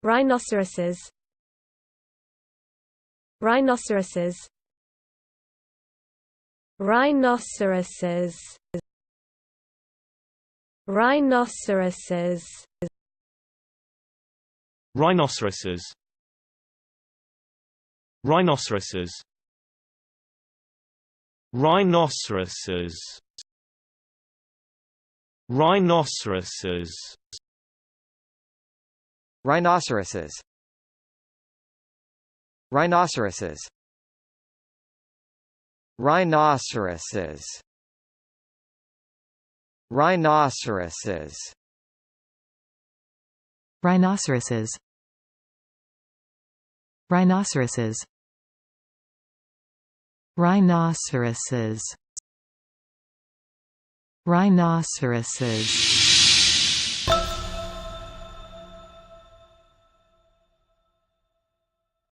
Rhinoceroses. Rhinoceroses. Rhinoceroses. Rhinoceroses. Rhinoceroses. Rhinoceroses. Rhinoceroses. Rhinoceroses. Rhinoceroses. Rhinoceroses. Rhinoceroses. Rhinoceroses. Rhinoceroses. Rhinoceroses. Rhinoceroses. Rhinoceroses.